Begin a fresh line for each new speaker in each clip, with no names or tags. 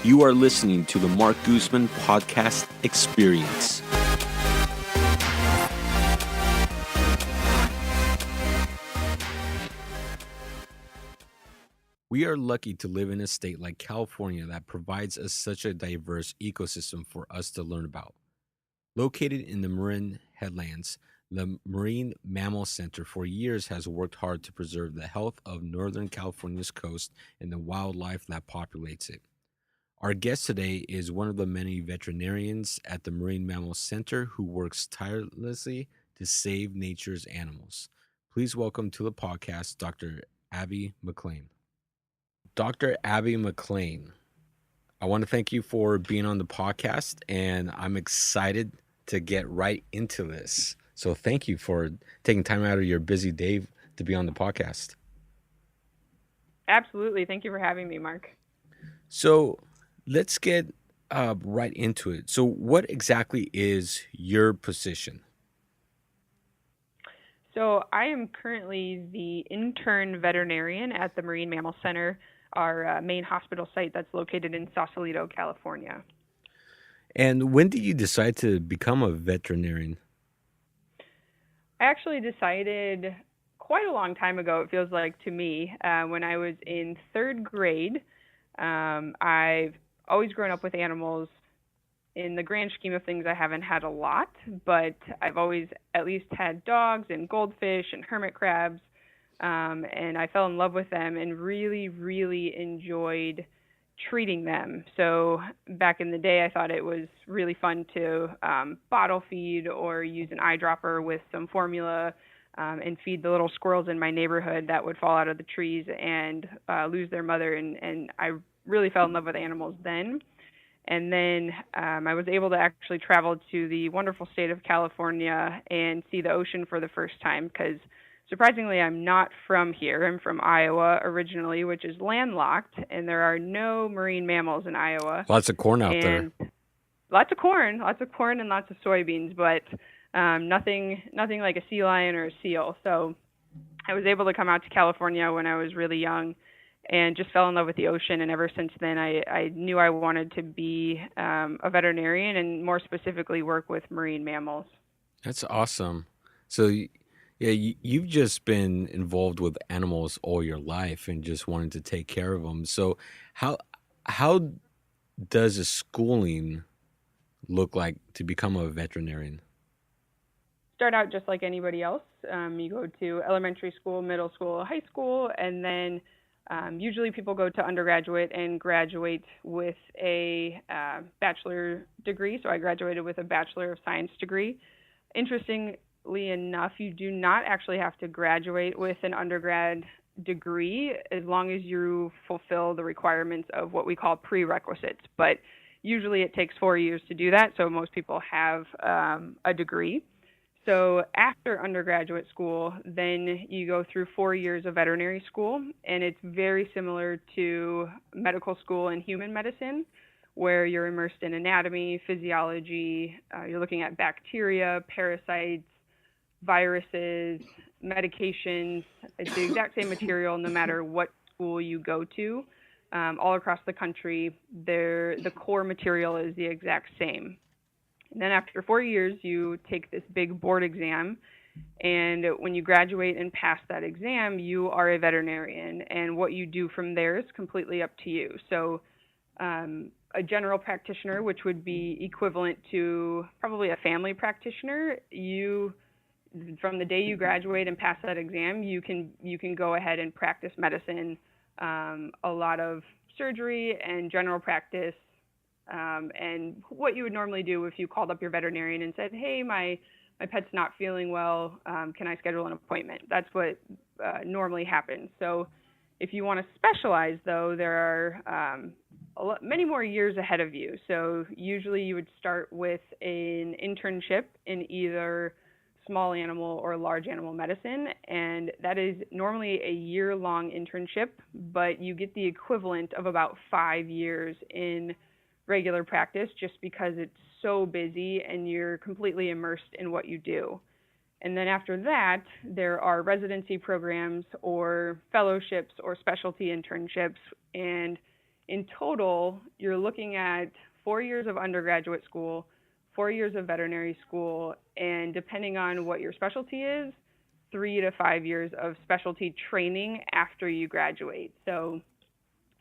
You are listening to the Mark Guzman Podcast Experience. We are lucky to live in a state like California that provides us such a diverse ecosystem for us to learn about. Located in the Marin Headlands, the Marine Mammal Center for years has worked hard to preserve the health of Northern California's coast and the wildlife that populates it. Our guest today is one of the many veterinarians at the Marine Mammal Center who works tirelessly to save nature's animals. Please welcome to the podcast Dr. Abby McClain. Dr. Abby McClain, I want to thank you for being on the podcast, and I'm excited to get right into this. So thank you for taking time out of your busy day to be on the podcast.
Absolutely. Thank you for having me, Mark.
So let's get right into it. So what exactly is your position?
So I am currently the intern veterinarian at the Marine Mammal Center, our main hospital site that's located in Sausalito, California.
And when did you decide to become a veterinarian?
I actually decided quite a long time ago, it feels like to me, when I was in third grade. I've always grown up with animals. In the grand scheme of things, I haven't had a lot, but I've always at least had dogs and goldfish and hermit crabs, and I fell in love with them and really, really enjoyed treating them. So back in the day, I thought it was really fun to bottle feed or use an eyedropper with some formula and feed the little squirrels in my neighborhood that would fall out of the trees and lose their mother, and I really fell in love with animals then. And then I was able to actually travel to the wonderful state of California and see the ocean for the first time because, surprisingly, I'm not from here. I'm from Iowa originally, which is landlocked, and there are no marine mammals in Iowa.
Lots of corn out there.
Lots of corn and lots of soybeans, but nothing like a sea lion or a seal. So I was able to come out to California when I was really young and just fell in love with the ocean. And ever since then, I knew I wanted to be a veterinarian and more specifically work with marine mammals.
That's awesome. So, yeah, you've just been involved with animals all your life and just wanted to take care of them. So how does a schooling look like to become a veterinarian?
Start out just like anybody else. You go to elementary school, middle school, high school, and then usually people go to undergraduate and graduate with a bachelor degree. So I graduated with a Bachelor of Science degree. Interestingly enough, you do not actually have to graduate with an undergrad degree as long as you fulfill the requirements of what we call prerequisites. But usually it takes 4 years to do that, so most people have a degree. So after undergraduate school, then you go through 4 years of veterinary school, and it's very similar to medical school in human medicine, where you're immersed in anatomy, physiology, you're looking at bacteria, parasites, viruses, medications. It's the exact same material no matter what school you go to. All across the country, the core material is the exact same. And then after 4 years, you take this big board exam, and when you graduate and pass that exam, you are a veterinarian, and what you do from there is completely up to you. So a general practitioner, which would be equivalent to probably a family practitioner, from the day you graduate and pass that exam, you can go ahead and practice medicine, a lot of surgery and general practice. And what you would normally do if you called up your veterinarian and said, hey, my pet's not feeling well, can I schedule an appointment? That's what normally happens. So if you want to specialize, though, there are many more years ahead of you. So usually you would start with an internship in either small animal or large animal medicine, and that is normally a year-long internship, but you get the equivalent of about 5 years in regular practice just because it's so busy and you're completely immersed in what you do. And then after that, there are residency programs or fellowships or specialty internships, and In total, you're looking at 4 years of undergraduate school, 4 years of veterinary school, and depending on what your specialty is, 3 to 5 years of specialty training after you graduate. So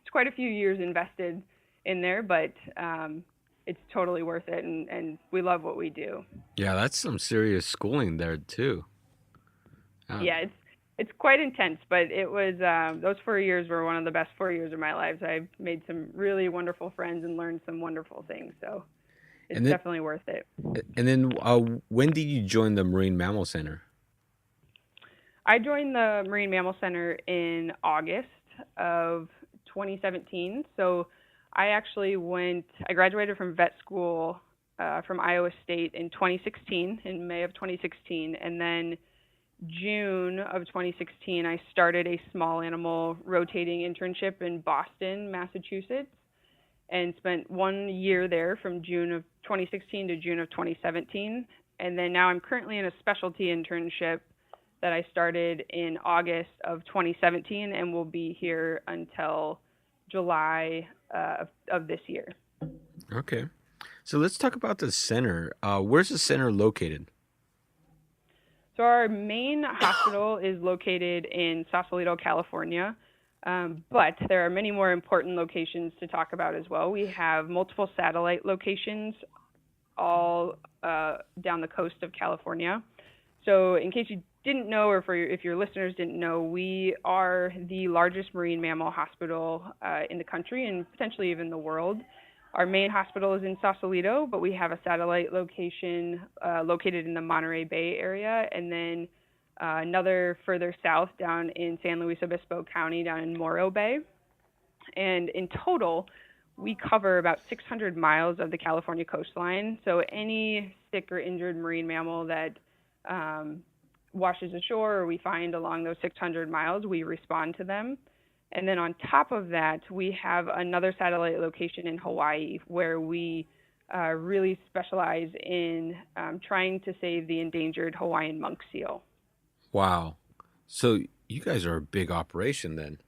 it's quite a few years invested in there, but it's totally worth it, and we love what we do.
Yeah, that's some serious schooling there too. Uh,
Yeah, it's quite intense, but it was those 4 years were one of the best 4 years of my life. I've made some really wonderful friends and learned some wonderful things, so it's
and then
definitely worth it.
when did you join the Marine Mammal Center?
I joined the Marine Mammal Center in August of 2017. So I graduated from vet school from Iowa State in 2016, in May of 2016. And then June of 2016, I started a small animal rotating internship in Boston, Massachusetts, and spent 1 year there from June of 2016 to June of 2017. And then now I'm currently in a specialty internship that I started in August of 2017 and will be here until July of this year.
Okay. So let's talk about the center. Where's the center located?
So our main hospital is located in Sausalito, California, but there are many more important locations to talk about as well. We have multiple satellite locations all down the coast of California. So in case you didn't know, or if your listeners didn't know, we are the largest marine mammal hospital in the country and potentially even the world. Our main hospital is in Sausalito, but we have a satellite location located in the Monterey Bay area, and then another further south down in San Luis Obispo County, down in Morro Bay. And in total, we cover about 600 miles of the California coastline. So any sick or injured marine mammal that washes ashore or we find along those 600 miles, we respond to them. And then on top of that, we have another satellite location in Hawaii where we really specialize in trying to save the endangered Hawaiian monk seal.
Wow. So you guys are a big operation then.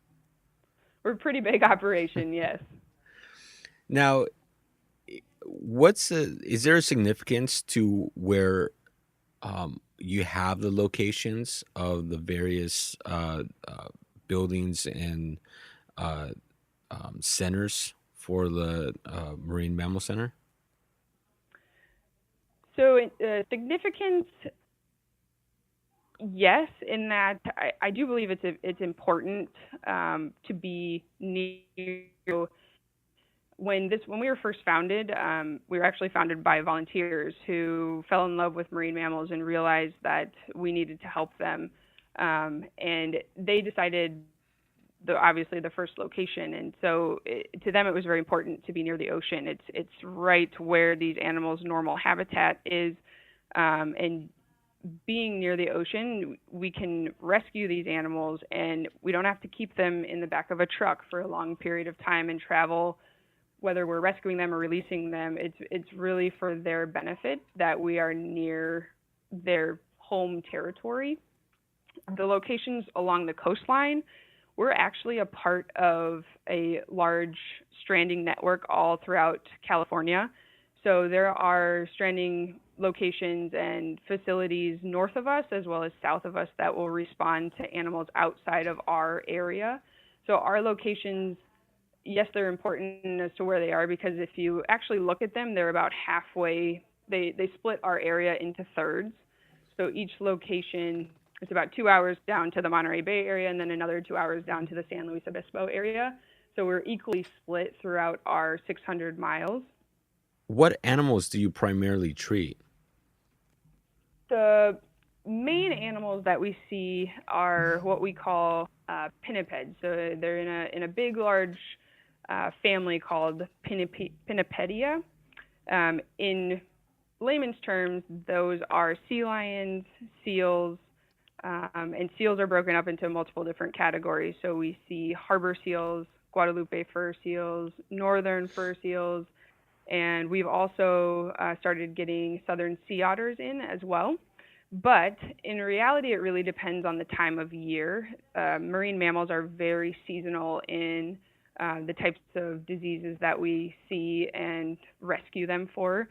We're a pretty big operation, yes.
Now, is there a significance to where you have the locations of the various buildings and uh, centers for the Marine Mammal Center?
So significance, yes, in that I do believe it's important to be near. When we were first founded, we were actually founded by volunteers who fell in love with marine mammals and realized that we needed to help them. And they decided, obviously, the first location. And so to them, it was very important to be near the ocean. It's right where these animals' normal habitat is. And being near the ocean, we can rescue these animals, and we don't have to keep them in the back of a truck for a long period of time and travel. Whether we're rescuing them or releasing them, it's really for their benefit that we are near their home territory. The locations along the coastline, we're actually a part of a large stranding network all throughout California. So there are stranding locations and facilities north of us as well as south of us that will respond to animals outside of our area. So our locations, yes, they're important as to where they are, because if you actually look at them, they're about halfway. They split our area into thirds. So each location, it's about 2 hours down to the Monterey Bay area and then another 2 hours down to the San Luis Obispo area. So we're equally split throughout our 600 miles.
What animals do you primarily treat?
The main animals that we see are what we call pinnipeds. So they're in a big, large family called Pinnipedia. In layman's terms, those are sea lions, seals, and seals are broken up into multiple different categories. So we see harbor seals, Guadalupe fur seals, northern fur seals, and we've also started getting southern sea otters in as well. But in reality, it really depends on the time of year. Marine mammals are very seasonal in the types of diseases that we see and rescue them for.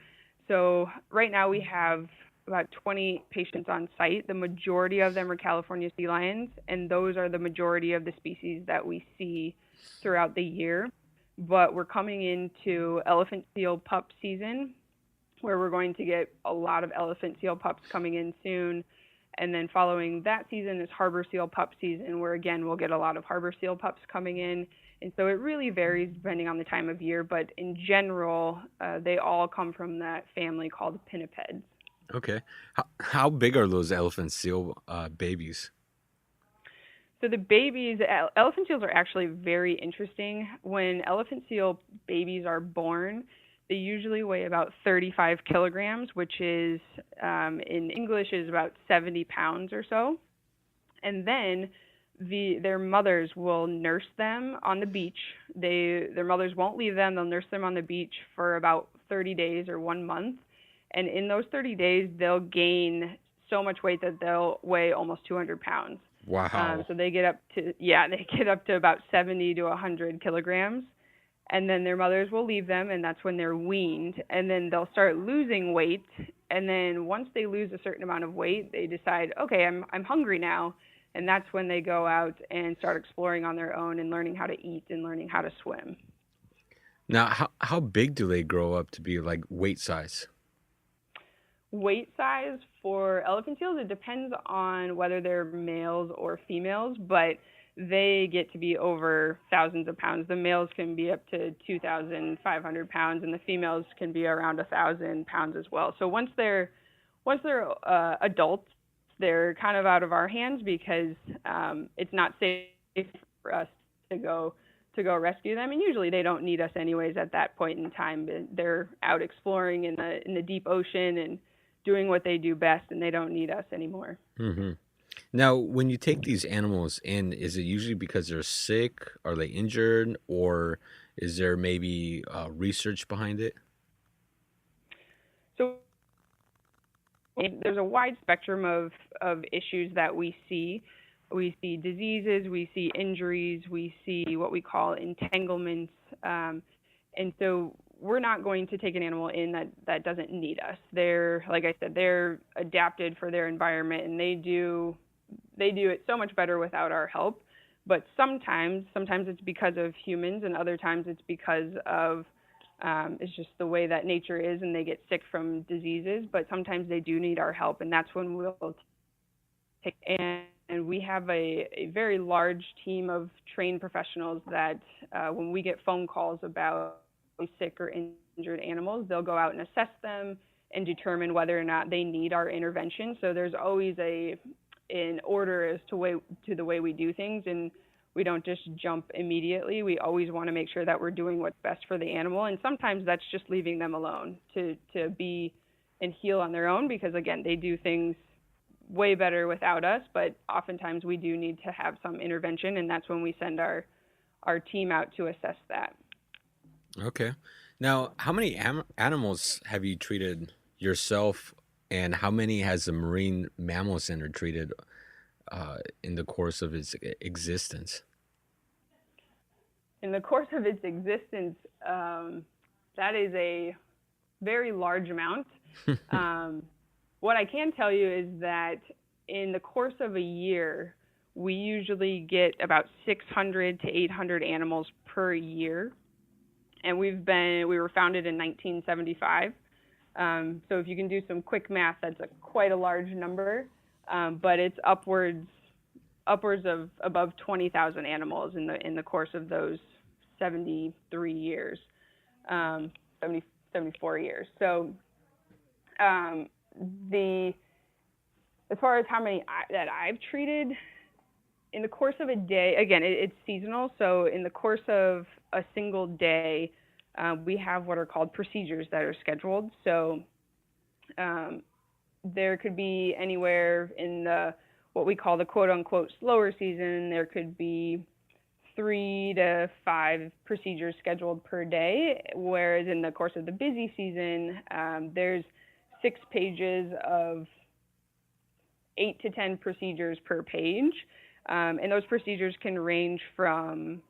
So right now we have about 20 patients on site. The majority of them are California sea lions, and those are the majority of the species that we see throughout the year. But we're coming into elephant seal pup season, where we're going to get a lot of elephant seal pups coming in soon. And then following that season is harbor seal pup season, where again we'll get a lot of harbor seal pups coming in. And so it really varies depending on the time of year, but in general, they all come from that family called pinnipeds.
Okay. How big are those elephant seal babies?
So the babies, elephant seals are actually very interesting. When elephant seal babies are born, they usually weigh about 35 kilograms, which is in English is about 70 pounds or so. And then their mothers will nurse them on the beach. Their mothers won't leave them. They'll nurse them on the beach for about 30 days or 1 month. And in those 30 days, they'll gain so much weight that they'll weigh almost 200 pounds.
Wow.
So they get up to, yeah, they get up to about 70 to 100 kilograms. And then their mothers will leave them, and that's when they're weaned. And then they'll start losing weight. And then once they lose a certain amount of weight, they decide, okay, I'm hungry now. And that's when they go out and start exploring on their own and learning how to eat and learning how to swim.
Now, how big do they grow up to be, like weight size?
Weight size for elephant seals, it depends on whether they're males or females, but they get to be over thousands of pounds. The males can be up to 2,500 pounds, and the females can be around 1,000 pounds as well. So once they're adults, they're kind of out of our hands because it's not safe for us to go rescue them, and usually they don't need us anyways at that point in time. They're out exploring in the deep ocean and doing what they do best, and they don't need us anymore.
Hmm. Now, when you take these animals in, is it usually because they're sick? Are they injured? Or is there maybe research behind it?
So there's a wide spectrum of issues that we see. We see diseases, we see injuries, we see what we call entanglements. And so we're not going to take an animal in that doesn't need us. They're, like I said, they're adapted for their environment, and they do it so much better without our help. But sometimes it's because of humans, and other times it's because of it's just the way that nature is, and they get sick from diseases. But sometimes they do need our help, and that's when we'll take. And we have a very large team of trained professionals that when we get phone calls about sick or injured animals, they'll go out and assess them and determine whether or not they need our intervention. So there's always an order as to the way we do things, and we don't just jump immediately. We always want to make sure that we're doing what's best for the animal, and sometimes that's just leaving them alone to be and heal on their own, because again, they do things way better without us, but oftentimes we do need to have some intervention, and that's when we send our team out to assess that.
Okay. Now, how many animals have you treated yourself, and how many has the Marine Mammal Center treated in the course of its existence?
In the course of its existence, that is a very large amount. What I can tell you is that in the course of a year, we usually get about 600 to 800 animals per year. And we were founded in 1975. So if you can do some quick math, that's quite a large number. But it's upwards of above 20,000 animals in the course of those 73 years, 74 years. So as far as how many that I've treated in the course of a day, again, it's seasonal. So in the course of a single day, we have what are called procedures that are scheduled. So there could be anywhere in what we call the quote unquote slower season, there could be 3 to 5 procedures scheduled per day, whereas in the course of the busy season, there's 6 pages of 8 to 10 procedures per page. And those procedures can range from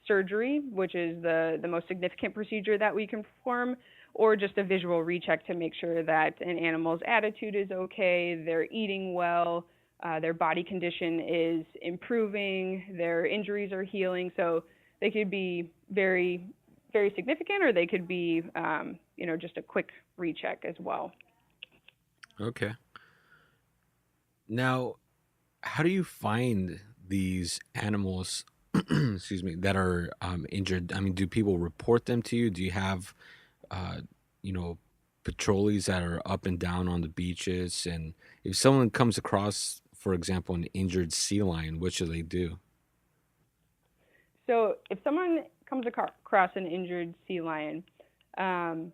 surgery, which is the most significant procedure that we can perform, or just a visual recheck to make sure that an animal's attitude is okay, they're eating well, their body condition is improving, their injuries are healing. So they could be very, very significant, or they could be, just a quick recheck as well.
Okay. Now, how do you find these animals, excuse me, that are injured? I mean, do people report them to you? Do you have, uh, you know, patrollees that are up and down on the beaches? And if someone comes across, for example, an injured sea lion, what should they do?
So if someone comes across an injured sea lion, um,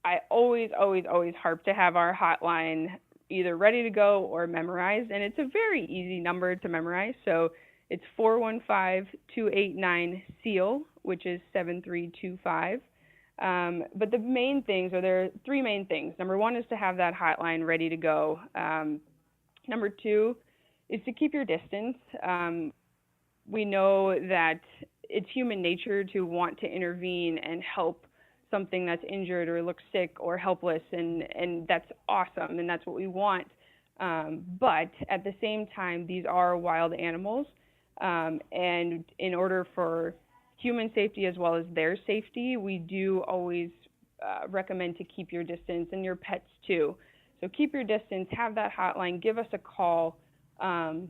I always, always, always harp to have our hotline either ready to go or memorized. And it's a very easy number to memorize. So it's 415-289-SEAL, which is 7325. But the main things, or there are three main things. Number one is to have that hotline ready to go. Number two is to keep your distance. We know that it's human nature to want to intervene and help something that's injured or looks sick or helpless, and that's awesome, and that's what we want. But at the same time, these are wild animals, and in order for human safety as well as their safety, we do always recommend to keep your distance, and your pets too. So keep your distance, have that hotline, give us a call, and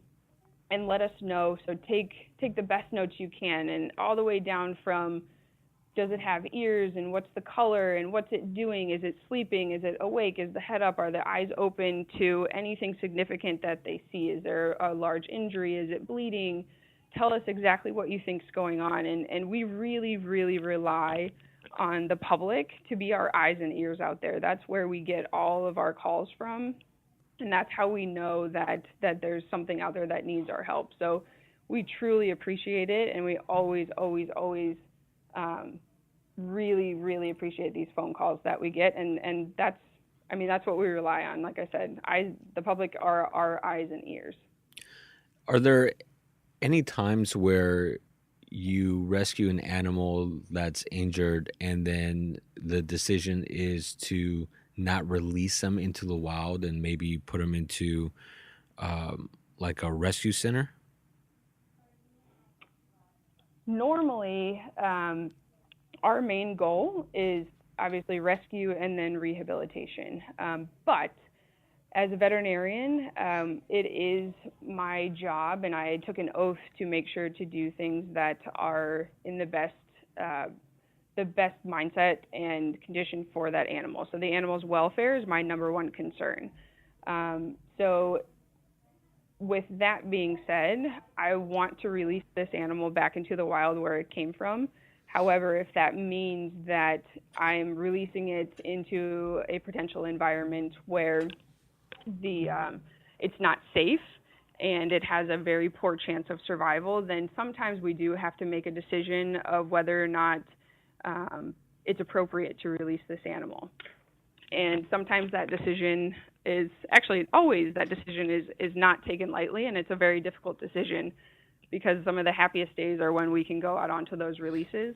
let us know. So take the best notes you can, and all the way down from, does it have ears, and what's the color, and what's it doing? Is it sleeping? Is it awake? Is the head up? Are the eyes open to anything significant that they see? Is there a large injury? Is it bleeding? Tell us exactly what you think's going on. And we really, really rely on the public to be our eyes and ears out there. That's where we get all of our calls from, and that's how we know that there's something out there that needs our help. So we truly appreciate it, and we always, always, always really, really appreciate these phone calls that we get, and that's what we rely on. Like I said, the public are our eyes and ears.
Are there any times where you rescue an animal that's injured and then the decision is to not release them into the wild and maybe put them into like a rescue center?
Normally, our main goal is obviously rescue and then rehabilitation. But as a veterinarian, it is my job, and I took an oath to make sure to do things that are in the best mindset and condition for that animal. So the animal's welfare is my number one concern. So with that being said, I want to release this animal back into the wild where it came from. However, if that means that I'm releasing it into a potential environment where it's not safe and it has a very poor chance of survival, then sometimes we do have to make a decision of whether or not it's appropriate to release this animal. And sometimes that decision is actually always that decision is not taken lightly, and it's a very difficult decision because some of the happiest days are when we can go out onto those releases.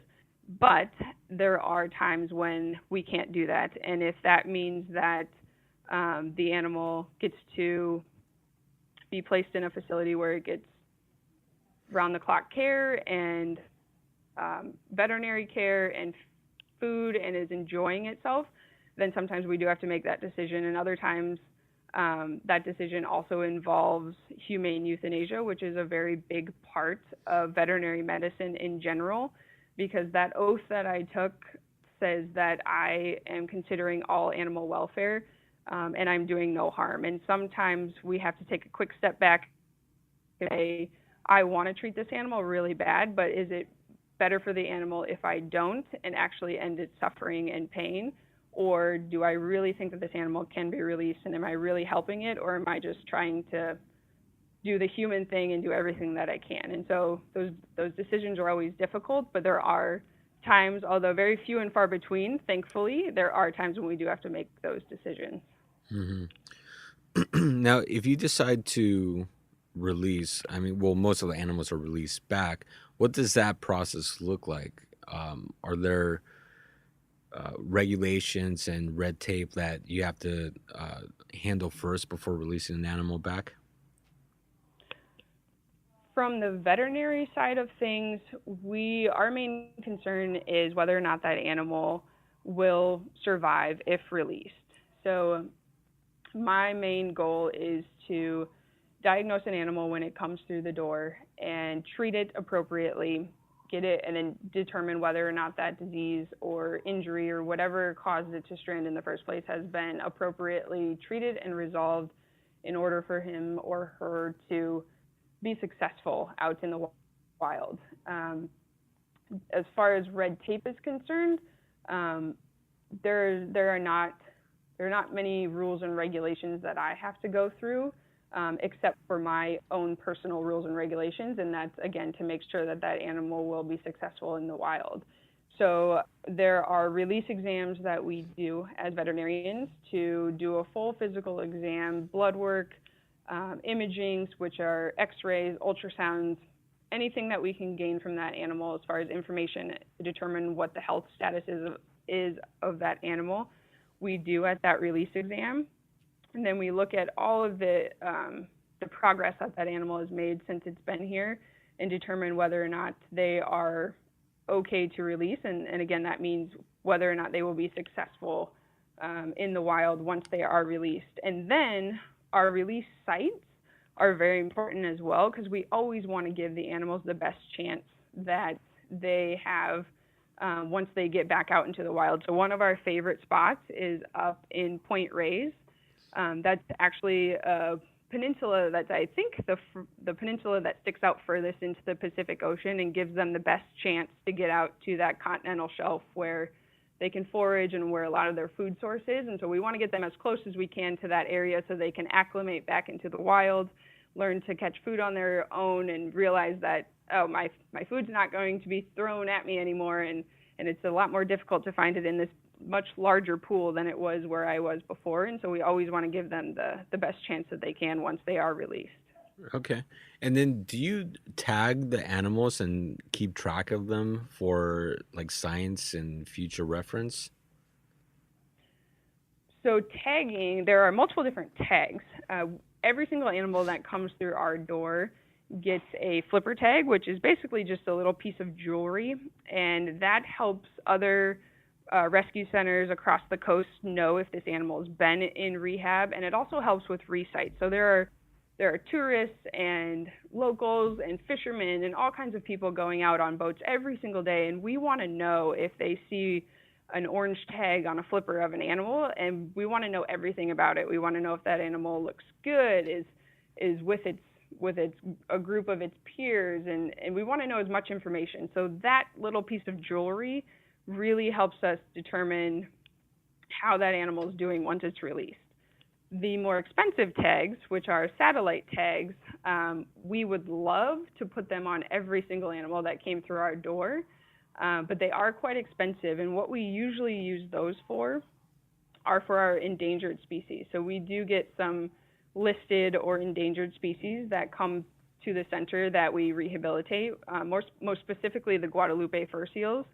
But there are times when we can't do that, and if that means that the animal gets to be placed in a facility where it gets round-the-clock care and veterinary care and food and is enjoying itself, then sometimes we do have to make that decision. And other times that decision also involves humane euthanasia, which is a very big part of veterinary medicine in general, because that oath that I took says that I am considering all animal welfare, and I'm doing no harm. And sometimes we have to take a quick step back and say, I want to treat this animal really bad, but is it better for the animal if I don't and actually end its suffering and pain? Or do I really think that this animal can be released, and am I really helping it, or am I just trying to do the human thing and do everything that I can? And so those decisions are always difficult, but there are times, although very few and far between, thankfully, there are times when we do have to make those decisions.
Hmm. Now, if you decide to release, I mean, well, most of the animals are released back. What does that process look like? Are there regulations and red tape that you have to handle first before releasing an animal back?
From the veterinary side of things, our main concern is whether or not that animal will survive if released. So my main goal is to diagnose an animal when it comes through the door and treat it appropriately, get it, and then determine whether or not that disease or injury or whatever caused it to strand in the first place has been appropriately treated and resolved in order for him or her to be successful out in the wild. As far as red tape is concerned, there are not many rules and regulations that I have to go through, except for my own personal rules and regulations, and that's, again, to make sure that that animal will be successful in the wild. So there are release exams that we do as veterinarians to do a full physical exam, blood work, imagings, which are x-rays, ultrasounds, anything that we can gain from that animal as far as information to determine what the health status is of that animal, we do at that release exam. And then we look at all of the progress that that animal has made since it's been here and determine whether or not they are okay to release. And again, that means whether or not they will be successful in the wild once they are released. And then our release sites are very important as well, because we always want to give the animals the best chance that they have once they get back out into the wild. So one of our favorite spots is up in Point Reyes. That's actually a peninsula that's, I think, the peninsula that sticks out furthest into the Pacific Ocean and gives them the best chance to get out to that continental shelf where they can forage and where a lot of their food source is. And so we want to get them as close as we can to that area so they can acclimate back into the wild, learn to catch food on their own, and realize that, oh, my food's not going to be thrown at me anymore, and it's a lot more difficult to find it in this much larger pool than it was where I was before. And so we always want to give them the best chance that they can once they are released.
Okay. And then do you tag the animals and keep track of them for like science and future reference?
So tagging, there are multiple different tags. Every single animal that comes through our door gets a flipper tag, which is basically just a little piece of jewelry, and that helps other rescue centers across the coast know if this animal has been in rehab, and it also helps with resites. So there are tourists and locals and fishermen and all kinds of people going out on boats every single day, and we want to know if they see an orange tag on a flipper of an animal, and we want to know everything about it. We want to know if that animal looks good, is with a group of its peers, and we want to know as much information. So that little piece of jewelry really helps us determine how that animal is doing once it's released. The more expensive tags, which are satellite tags, we would love to put them on every single animal that came through our door, but they are quite expensive, and what we usually use those for are for our endangered species. So we do get some listed or endangered species that come to the center that we rehabilitate, most specifically the Guadalupe fur seals.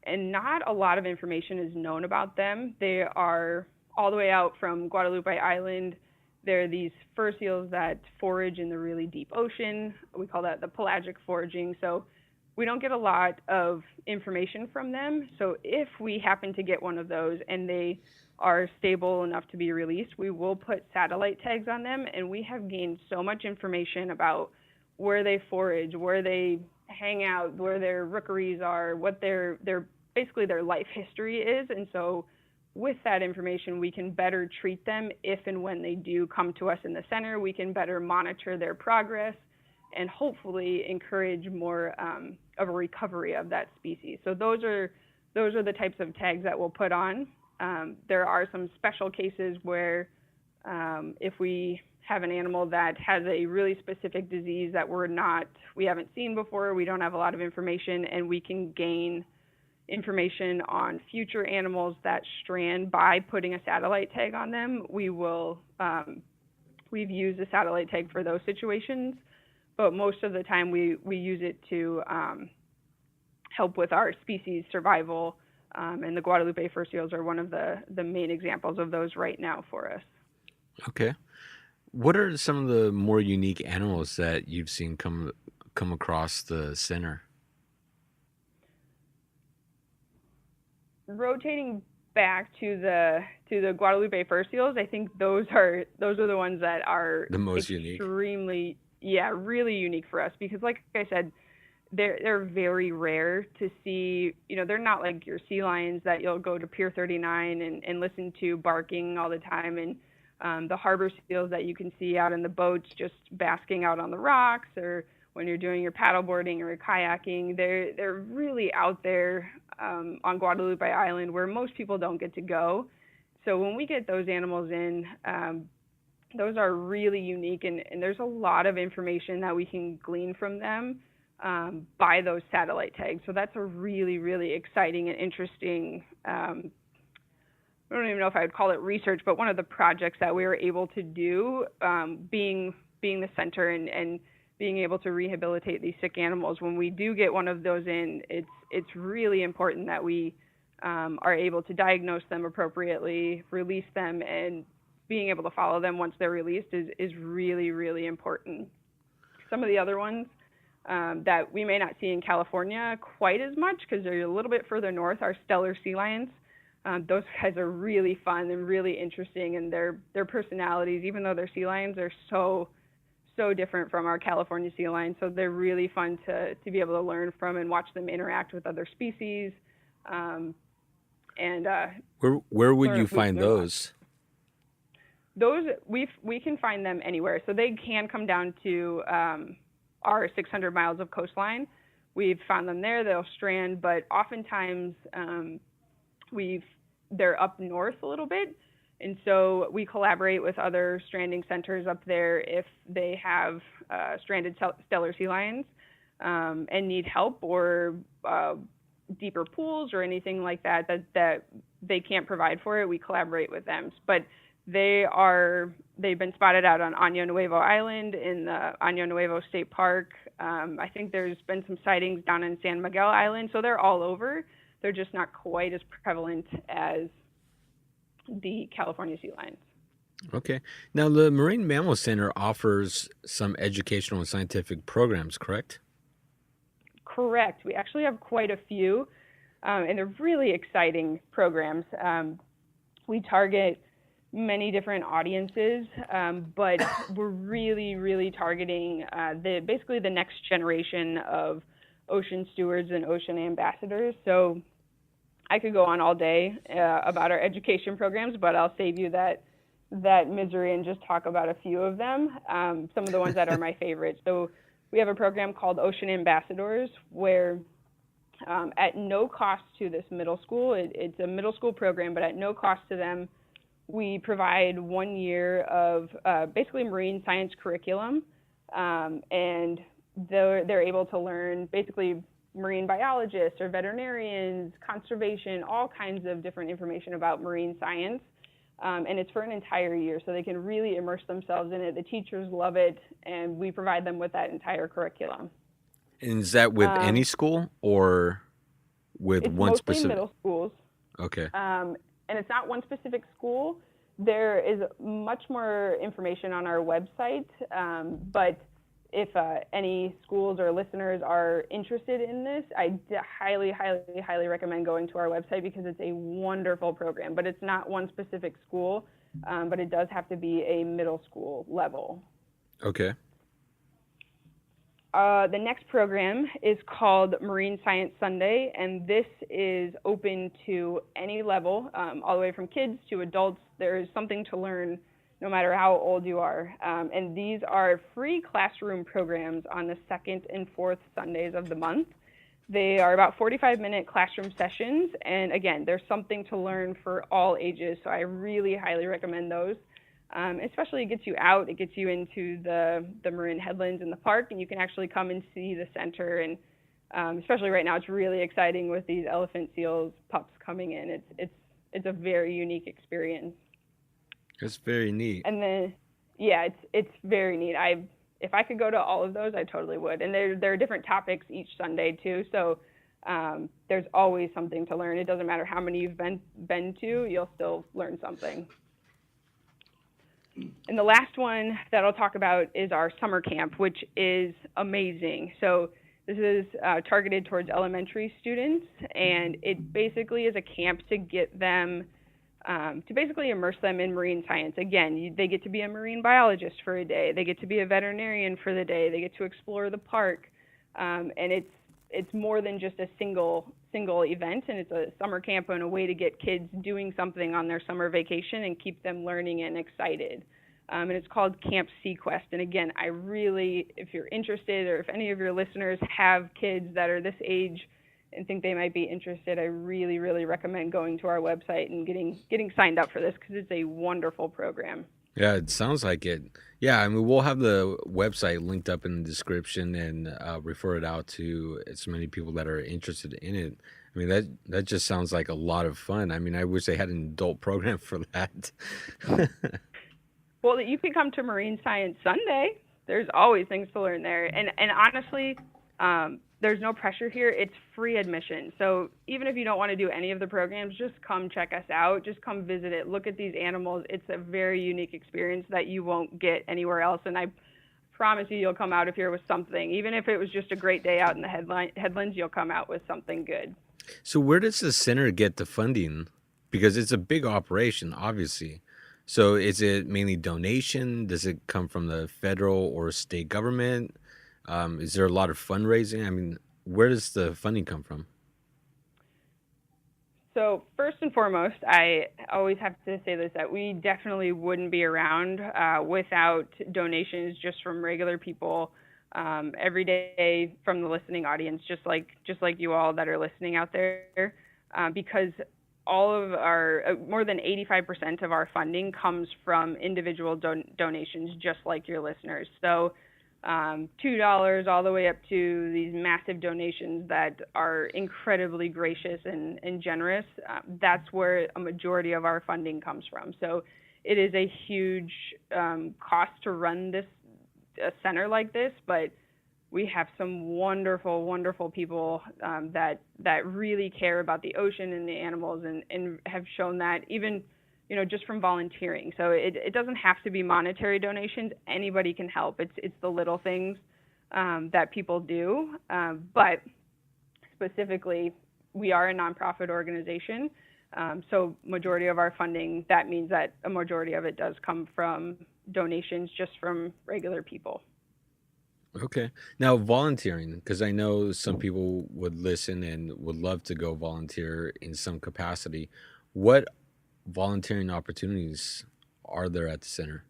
And not a lot of information is known about them. They are all the way out from Guadalupe Island. They're these fur seals that forage in the really deep ocean. We call that the pelagic foraging. So we don't get a lot of information from them. So if we happen to get one of those and they are stable enough to be released, we will put satellite tags on them. And we have gained so much information about where they forage, where they hang out, where their rookeries are, what their basically their life history is. And so with that information, we can better treat them if and when they do come to us in the center. We can better monitor their progress and hopefully encourage more of a recovery of that species. So those are the types of tags that we'll put on. There are some special cases where if we have an animal that has a really specific disease that we haven't seen before, we don't have a lot of information, and we can gain information on future animals that strand by putting a satellite tag on them, we've used a satellite tag for those situations. but most of the time we use it to help with our species survival. And the Guadalupe fur seals are one of the main examples of those right now for us.
Okay. What are some of the more unique animals that you've seen come across the center?
Rotating back to the Guadalupe fur seals, I think those are the ones that are
The most unique.
extremely, yeah, really unique for us, because like I said, they're very rare to see. You know, they're not like your sea lions that you'll go to Pier 39 and listen to barking all the time, and the harbor seals that you can see out in the boats just basking out on the rocks, or when you're doing your paddleboarding or kayaking. They're really out there on Guadalupe Island where most people don't get to go. So when we get those animals in, those are really unique, and there's a lot of information that we can glean from them by those satellite tags. So that's a really, really exciting and interesting, I don't even know if I would call it research, but one of the projects that we were able to do, being the center and being able to rehabilitate these sick animals. When we do get one of those in, it's really important that we are able to diagnose them appropriately, release them, and being able to follow them once they're released is really, really important. Some of the other ones that we may not see in California quite as much because they're a little bit further north are stellar sea lions. Those guys are really fun and really interesting, and their personalities, even though they're sea lions, are so different from our California sea lions. So they're really fun to be able to learn from and watch them interact with other species. And
Where would you find those?
Those we can find them anywhere. So they can come down to our 600 miles of coastline. We've found them there. They'll strand, but oftentimes they're up north a little bit, and so we collaborate with other stranding centers up there if they have stranded stellar sea lions and need help, or deeper pools or anything like that they can't provide for it. We collaborate with them, but they've been spotted out on Año Nuevo Island in the Año Nuevo State Park. I think there's been some sightings down in San Miguel Island, so they're all over. They're just not quite as prevalent as the California sea lions.
Okay. Now, the Marine Mammal Center offers some educational and scientific programs, correct?
Correct. We actually have quite a few, and they're really exciting programs. We target many different audiences, but we're really, really targeting basically the next generation of ocean stewards and ocean ambassadors. So I could go on all day about our education programs, but I'll save you that misery and just talk about a few of them. Some of the ones that are my favorites. So we have a program called Ocean Ambassadors, where at no cost to this middle school, it's a middle school program, but at no cost to them, we provide 1 year of basically marine science curriculum, and they're able to learn basically marine biologists or veterinarians, conservation, all kinds of different information about marine science. And it's for an entire year, so they can really immerse themselves in it. The teachers love it, and we provide them with that entire curriculum.
And is that with any school or with one
mostly
specific?
Middle schools.
Okay.
And it's not one specific school. There is much more information on our website, but if any schools or listeners are interested in this, I highly, highly, highly recommend going to our website, because it's a wonderful program. But it's not one specific school, but it does have to be a middle school level.
Okay.
The next program is called Marine Science Sunday, and this is open to any level, all the way from kids to adults. There is something to learn no matter how old you are. And these are free classroom programs on the second and fourth Sundays of the month. They are about 45-minute classroom sessions, and again, there's something to learn for all ages, so I really highly recommend those. Especially it gets you out, it gets you into the Marin Headlands in the park, and you can actually come and see the center. And especially right now, it's really exciting with these elephant seals pups coming in. It's a very unique experience.
It's very neat.
And then, yeah, it's very neat. if I could go to all of those, I totally would. And there are different topics each Sunday too, so there's always something to learn. It doesn't matter how many you've been to, you'll still learn something. And the last one that I'll talk about is our summer camp, which is amazing. So this is targeted towards elementary students, and it basically is a camp to get them to basically immerse them in marine science. Again, they get to be a marine biologist for a day. They get to be a veterinarian for the day. They get to explore the park, and it's more than just a single event, and it's a summer camp and a way to get kids doing something on their summer vacation and keep them learning and excited. And it's called Camp Sequest. And again, I really, if you're interested, or if any of your listeners have kids that are this age and think they might be interested, I really, really recommend going to our website and getting signed up for this, because it's a wonderful program.
Yeah, it sounds like it. Yeah, I mean, we'll have the website linked up in the description and refer it out to as many people that are interested in it. I mean, that just sounds like a lot of fun. I mean, I wish they had an adult program for that.
Well, you can come to Marine Science Sunday. There's always things to learn there. And honestly, there's no pressure here. It's free admission. So even if you don't want to do any of the programs, just come check us out. Just come visit it. Look at these animals. It's a very unique experience that you won't get anywhere else. And I promise you'll come out of here with something. Even if it was just a great day out in the headlands, you'll come out with something good.
So where does the center get the funding? Because it's a big operation, obviously. So is it mainly donation? Does it come from the federal or state government? Is there a lot of fundraising? I mean, where does the funding come from?
So first and foremost, I always have to say this, that we definitely wouldn't be around without donations just from regular people every day from the listening audience, just like you all that are listening out there, because all of our more than 85% of our funding comes from individual donations, just like your listeners. So $2 all the way up to these massive donations that are incredibly gracious and generous. That's where a majority of our funding comes from. So it is a huge cost to run a center like this, but we have some wonderful, wonderful people that really care about the ocean and the animals, and have shown that even, just from volunteering. So it doesn't have to be monetary donations. Anybody can help. It's the little things that people do. But specifically, we are a nonprofit organization. So majority of our funding, that means that a majority of it does come from donations just from regular people.
Okay. Now, volunteering, because I know some people would listen and would love to go volunteer in some capacity. What volunteering opportunities are there at the center?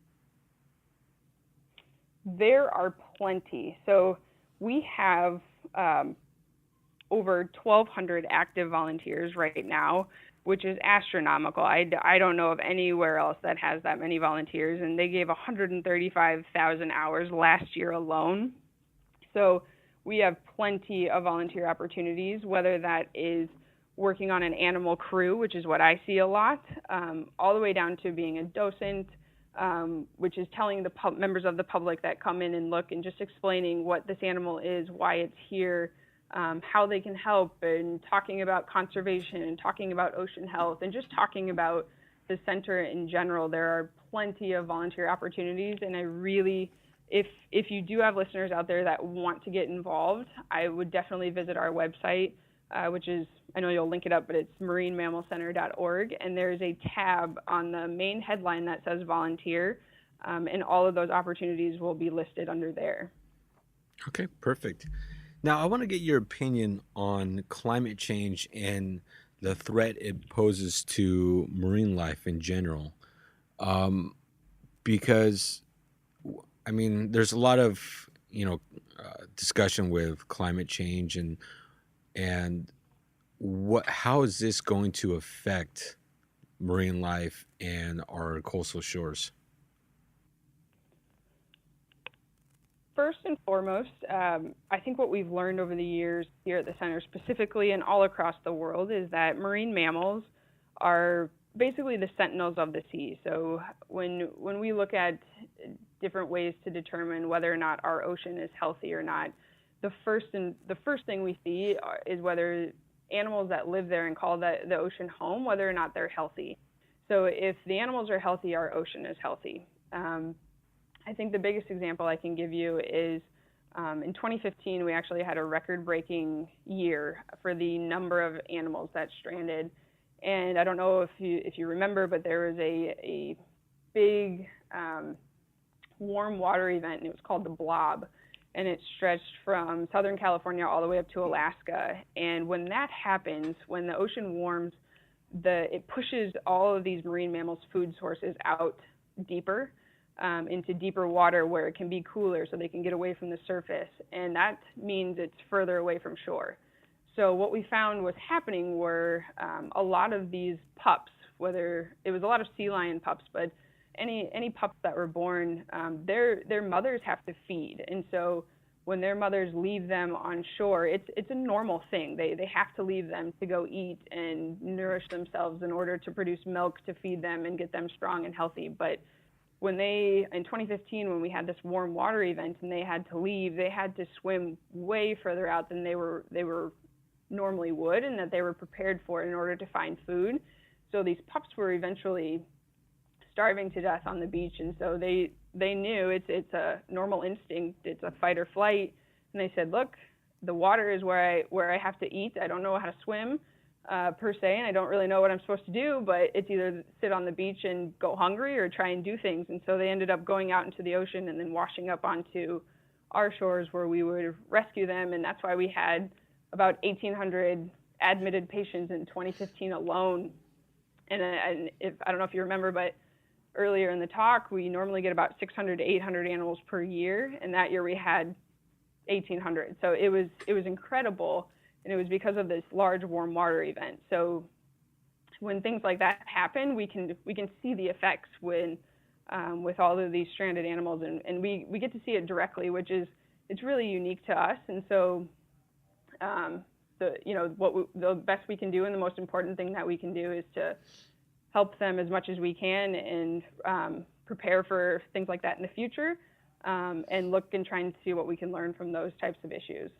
There are plenty. So we have over 1,200 active volunteers right now, which is astronomical. I don't know of anywhere else that has that many volunteers, and they gave 135,000 hours last year alone. So we have plenty of volunteer opportunities, whether that is working on an animal crew, which is what I see a lot, all the way down to being a docent, which is telling the members of the public that come in and look, and just explaining what this animal is, why it's here, how they can help, and talking about conservation and talking about ocean health, and just talking about the center in general. There are plenty of volunteer opportunities, and I really, if you do have listeners out there that want to get involved, I would definitely visit our website, which is, I know you'll link it up, but it's marinemammalcenter.org, and there's a tab on the main headline that says volunteer, and all of those opportunities will be listed under there.
Okay, perfect. Now, I want to get your opinion on climate change and the threat it poses to marine life in general. Because, I mean, there's a lot of, discussion with climate change and how is this going to affect marine life and our coastal shores?
First and foremost, I think what we've learned over the years here at the center specifically and all across the world is that marine mammals are basically the sentinels of the sea. So when we look at different ways to determine whether or not our ocean is healthy or not. The first thing we see is whether animals that live there and call the ocean home, whether or not they're healthy. So if the animals are healthy, our ocean is healthy. I think the biggest example I can give you is in 2015, we actually had a record-breaking year for the number of animals that stranded. And I don't know if you remember, but there was a big warm water event, and it was called the Blob, and it stretched from Southern California all the way up to Alaska. And when that happens, when the ocean warms, it pushes all of these marine mammals' food sources out deeper, into deeper water where it can be cooler so they can get away from the surface. And that means it's further away from shore. So what we found was happening were a lot of these pups, whether it was a lot of sea lion pups, but any pups that were born, their mothers have to feed. And so when their mothers leave them on shore, it's a normal thing. They have to leave them to go eat and nourish themselves in order to produce milk to feed them and get them strong and healthy. But in 2015, when we had this warm water event and they had to leave, they had to swim way further out than they were normally would, and that they were prepared for in order to find food. So these pups were eventually starving to death on the beach, and so they knew it's a normal instinct, it's a fight or flight, and they said, look, the water is where I have to eat. I don't know how to swim per se, and I don't really know what I'm supposed to do, but it's either sit on the beach and go hungry or try and do things. And so they ended up going out into the ocean and then washing up onto our shores where we would rescue them. And that's why we had about 1,800 admitted patients in 2015 alone. And I don't know if you remember, but earlier in the talk, we normally get about 600 to 800 animals per year, and that year we had 1,800. So it was incredible, and it was because of this large warm water event. So when things like that happen, we can see the effects with all of these stranded animals, and we get to see it directly, which is it's really unique to us. And so the best we can do, and the most important thing that we can do, is to help them as much as we can and prepare for things like that in the future, and look and try and see what we can learn from those types of issues.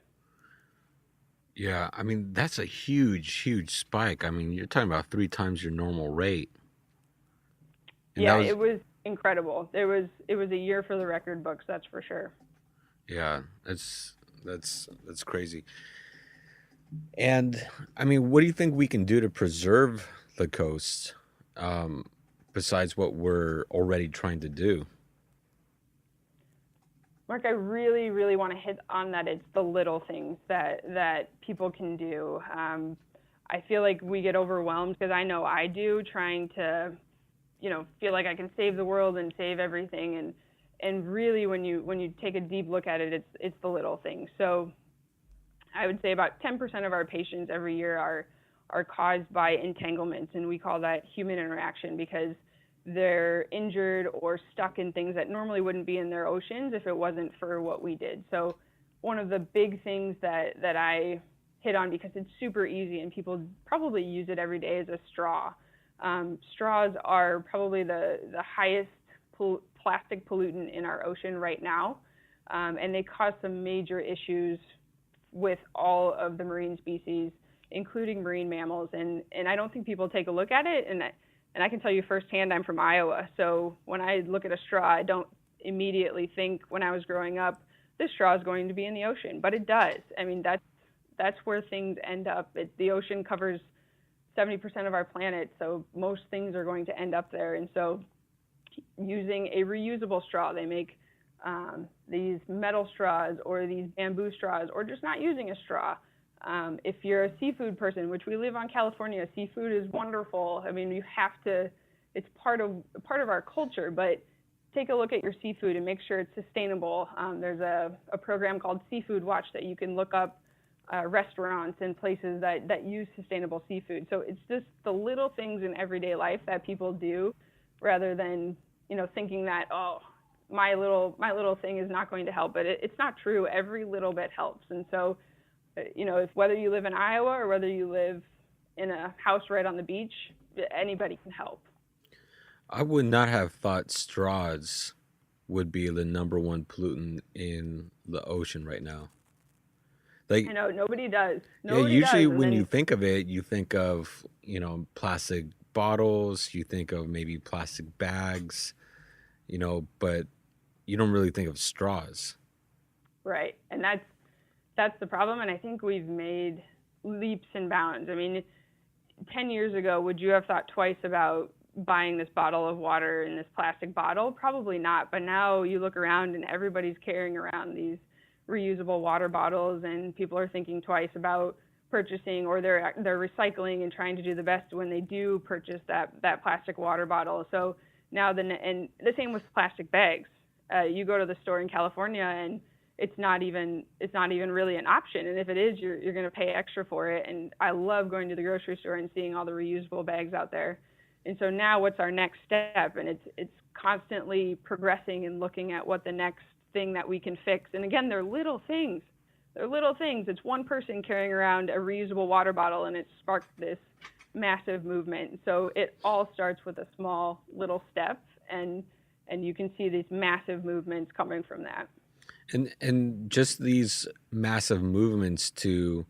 Yeah, I mean, that's a huge spike. I mean, you're talking about 3 times your normal rate. And that
Yeah,
was,
it was incredible. It was a year for the record books, that's for sure.
yeah, that's crazy. And I mean, what do you think we can do to preserve the coast, besides what we're already trying to do?
Mark, I really, really want to hit on that. It's the little things that people can do. I feel like we get overwhelmed, because I know I do, trying to, feel like I can save the world and save everything. And really, when you take a deep look at it, it's the little things. So I would say about 10% of our patients every year are caused by entanglements, and we call that human interaction, because they're injured or stuck in things that normally wouldn't be in their oceans if it wasn't for what we did. So one of the big things that I hit on, because it's super easy and people probably use it every day, is a straw. Straws are probably the highest plastic pollutant in our ocean right now, and they cause some major issues with all of the marine species, including marine mammals. And I don't think people take a look at it. And I can tell you firsthand, I'm from Iowa. So when I look at a straw, I don't immediately think, when I was growing up, this straw is going to be in the ocean. But it does. I mean, that's where things end up. The ocean covers 70% of our planet, so most things are going to end up there. And so using a reusable straw, they make these metal straws or these bamboo straws, or just not using a straw. If you're a seafood person, which we live on California, seafood is wonderful. I mean, you have to, it's part of our culture, but take a look at your seafood and make sure it's sustainable. There's a program called Seafood Watch that you can look up restaurants and places that use sustainable seafood. So it's just the little things in everyday life that people do, rather than, thinking that, oh, my little thing is not going to help. But it's not true. Every little bit helps. And so, if whether you live in Iowa or whether you live in a house right on the beach, anybody can help.
I would not have thought straws would be the number one pollutant in the ocean right now? Like,
I know nobody does.
yeah,
Nobody
usually
does. And
when you
then
think of it, you think of, plastic bottles, you think of maybe plastic bags, but you don't really think of straws.
right. And that's the problem, and I think we've made leaps and bounds. I mean, 10 years ago, would you have thought twice about buying this bottle of water in this plastic bottle? Probably not. But now you look around and everybody's carrying around these reusable water bottles, and people are thinking twice about purchasing, or they're recycling and trying to do the best when they do purchase that plastic water bottle. So now and the same with plastic bags. You go to the store in California and it's not even really an option, and if it is, you're going to pay extra for it. And I love going to the grocery store and seeing all the reusable bags out there. And so now what's our next step? And it's constantly progressing and looking at what the next thing that we can fix. And again, they're little things. It's one person carrying around a reusable water bottle, and it sparked this massive movement. So it all starts with a small little step, and you can see these massive movements coming from that.
And just these massive movements to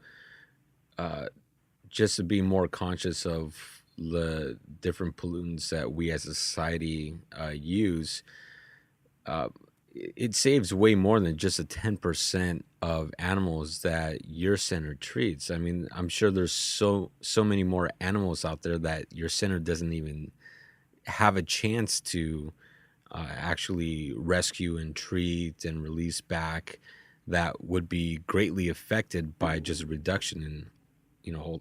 just to be more conscious of the different pollutants that we as a society use, it saves way more than just a 10% of animals that your center treats. I mean, I'm sure there's so many more animals out there that your center doesn't even have a chance to actually rescue and treat and release back, that would be greatly affected by just a reduction in,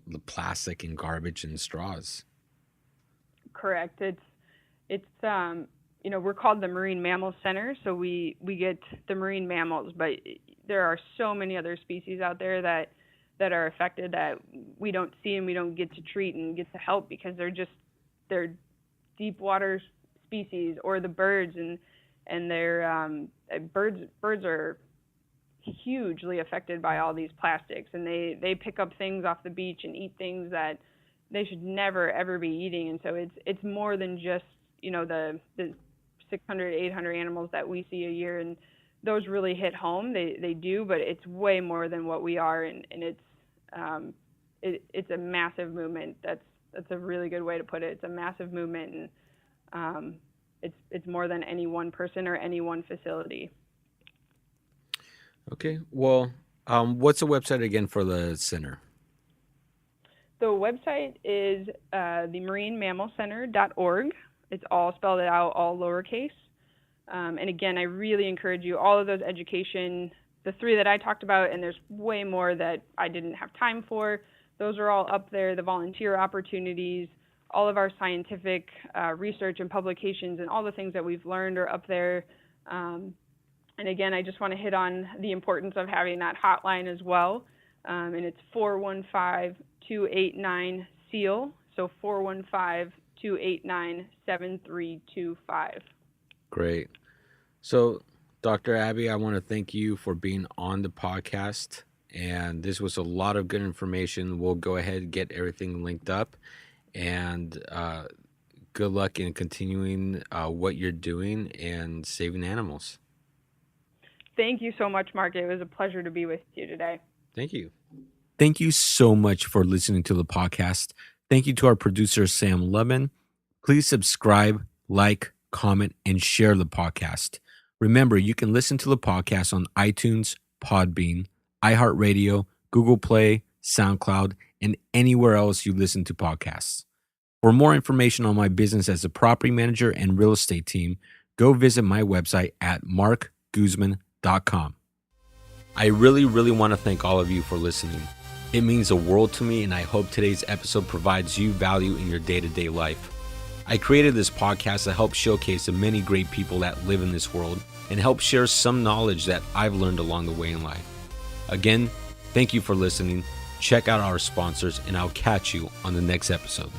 the plastic and garbage and straws.
Correct. It's we're called the Marine Mammal Center, so we get the marine mammals, but there are so many other species out there that are affected that we don't see and we don't get to treat and get to help, because they're deep water species, or the birds, and they're birds are hugely affected by all these plastics, and they pick up things off the beach and eat things that they should never ever be eating. And so it's more than just the 600, 800 animals that we see a year, and those really hit home. They do, but it's way more than what we are, and it's a massive movement. That's a really good way to put it. It's a massive movement, and it's more than any one person or any one facility.
Okay. Well, what's the website again for the center?
The website is themarinemammalcenter.org. It's all spelled out, all lowercase. And again, I really encourage you, all of those education, the 3 that I talked about, and there's way more that I didn't have time for, those are all up there. The volunteer opportunities, all of our scientific research and publications, and all the things that we've learned are up there. And again, I just want to hit on the importance of having that hotline as well. And it's 415-289-SEAL. So 415-289-7325.
Great. So, Dr. Abby, I want to thank you for being on the podcast. And this was a lot of good information. We'll go ahead and get everything linked up. And good luck in continuing what you're doing and saving animals.
Thank you so much, Mark. It was a pleasure to be with you today.
Thank you. Thank you so much for listening to the podcast. Thank you to our producer, Sam Lubman. Please subscribe, like, comment, and share the podcast. Remember, you can listen to the podcast on iTunes, Podbean, iHeartRadio, Google Play, SoundCloud, and anywhere else you listen to podcasts. For more information on my business as a property manager and real estate team, go visit my website at markguzman.com. I really want to thank all of you for listening. It means the world to me, and I hope today's episode provides you value in your day-to-day life. I created this podcast to help showcase the many great people that live in this world and help share some knowledge that I've learned along the way in life. Again, thank you for listening. Check out our sponsors, and I'll catch you on the next episode.